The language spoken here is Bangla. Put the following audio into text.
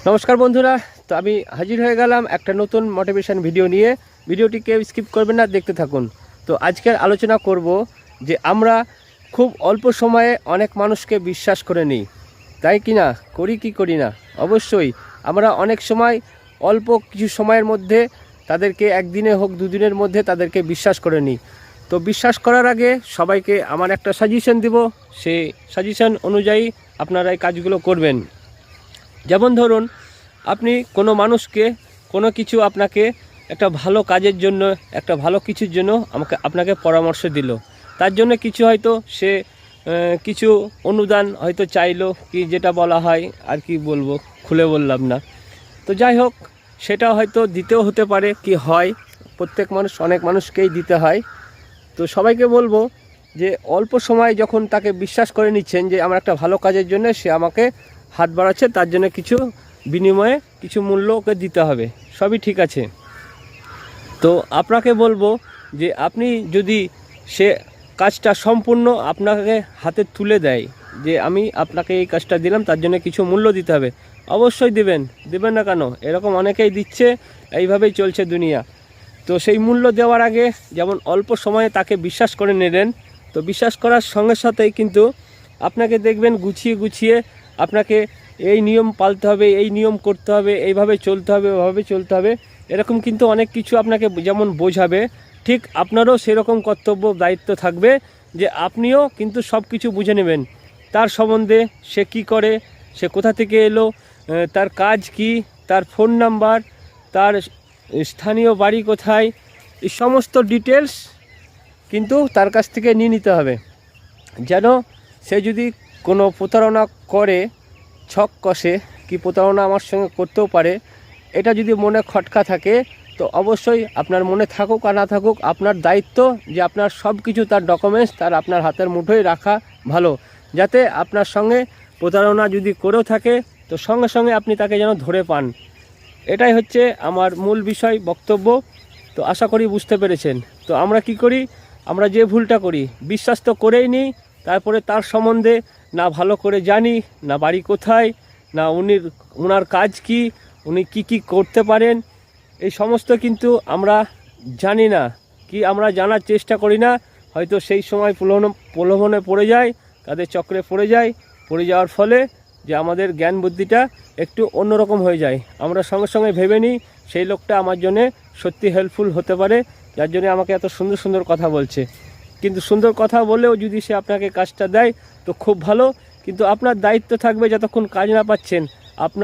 নমস্কার বন্ধুরা, তো আমি হাজির হয়ে গেলাম একটা নতুন মোটিভেশন ভিডিও নিয়ে। ভিডিওটি কেউ স্কিপ করবেন না, দেখতে থাকুন। তো আজকের আলোচনা করব যে আমরা খুব অল্প সময়ে অনেক মানুষকে বিশ্বাস করে নিই, তাই কি না? করি কি করি না? অবশ্যই আমরা অনেক সময় অল্প কিছু সময়ের মধ্যে তাদেরকে, একদিনে হোক দুদিনের মধ্যে তাদেরকে বিশ্বাস করে নিই। তো বিশ্বাস করার আগে সবাইকে আমার একটা সাজেশন দিব, সেই সাজেশন অনুযায়ী আপনারা এই কাজগুলো করবেন। যেমন ধরুন, আপনি কোনো মানুষকে কোনো কিছু আপনাকে একটা ভালো কাজের জন্য, একটা ভালো কিছুর জন্য আপনাকে পরামর্শ দিল। তার জন্য কিছু হয়তো সে কিছু অনুদান হয়তো চাইলো, কি যেটা বলা হয়, আর কি বলবো, খুলে বললাম না। তো যাই হোক, সেটা হয়তো দিতেও হতে পারে, কি হয়, প্রত্যেক মানুষ, অনেক মানুষকেই দিতে হয়। তো সবাইকে বলবো যে অল্প সময় যখন তাকে বিশ্বাস করে নিচ্ছেন যে আমার একটা ভালো কাজের জন্য সে আমাকে হাত বাড়াচ্ছে, তার জন্য কিছু বিনিময়ে কিছু মূল্য ওকে দিতে হবে, সবই ঠিক আছে। তো আপনাকে বলবো যে আপনি যদি সে কাজটা সম্পূর্ণ আপনাকে হাতে তুলে দেয়, যে আমি আপনাকে এই কাজটা দিলাম, তার জন্য কিছু মূল্য দিতে হবে, অবশ্যই দেবেন না কেন? এরকম অনেকেই দিচ্ছে, এইভাবেই চলছে দুনিয়া। তো সেই মূল্য দেওয়ার আগে যেমন অল্প সময়ে তাকে বিশ্বাস করে নিলেন, তো বিশ্বাস করার সঙ্গে সাথেই কিন্তু আপনাকে দেখবেন গুছিয়ে গুছিয়ে আপনাকে এই নিয়ম পালতে হবে, এই নিয়ম করতে হবে, এইভাবে চলতে হবে, ওভাবে চলতে হবে, এরকম কিন্তু অনেক কিছু আপনাকে যেমন বোঝাবে, ঠিক আপনারও সেরকম কর্তব্য দায়িত্ব থাকবে যে আপনিও কিন্তু সব কিছু বুঝে নেবেন। তার সম্বন্ধে, সে কি করে, সে কোথা থেকে এলো, তার কাজ কি, তার ফোন নাম্বার, তার স্থানীয় বাড়ি কোথায়, এই সমস্ত ডিটেলস কিন্তু তার কাছ থেকে নিয়ে নিতে হবে। যেন সে যদি কোনো প্রতারণা করে, ছক কষে, কি প্রতারণা আমার সঙ্গে করতেও পারে, এটা যদি মনে খটকা থাকে, তো অবশ্যই আপনার মনে থাকুক আর না থাকুক, আপনার দায়িত্ব যে আপনার সব কিছু, তার ডকুমেন্টস তার আপনার হাতের মুঠোয় রাখা ভালো, যাতে আপনার সঙ্গে প্রতারণা যদি করেও থাকে তো সঙ্গে সঙ্গে আপনি তাকে যেন ধরে পান। এটাই হচ্ছে আমার মূল বিষয়, বক্তব্য। তো আশা করি বুঝতে পেরেছেন। তো আমরা কি করি, আমরা যে ভুলটা করি, বিশ্বাস তো করেই নিই, তারপরে তার সম্বন্ধে না ভালো করে জানি, না বাড়ি কোথায়, না ওনার কাজ কি, উনি কি করতে পারেন, এই সমস্ত কিন্তু আমরা জানি না, কি আমরা জানার চেষ্টা করি না। হয়তো সেই সময় প্রলোভনে পড়ে যায়, তাদের চক্রে পড়ে যাওয়ার ফলে যে আমাদের জ্ঞান বুদ্ধিটা একটু অন্যরকম হয়ে যায়। আমরা সঙ্গে সঙ্গে ভেবে নিই সেই লোকটা আমার জন্যে সত্যি হেল্পফুল হতে পারে, যার জন্য আমাকে এত সুন্দর সুন্দর কথা বলছে। কিন্তু সুন্দর কথা বলেও যদি সে আপনাকে কাজটা দেয় তো খুব ভালো, কিন্তু আপনার দায়িত্ব থাকবে যতক্ষণ কাজ না পাচ্ছেন আপনার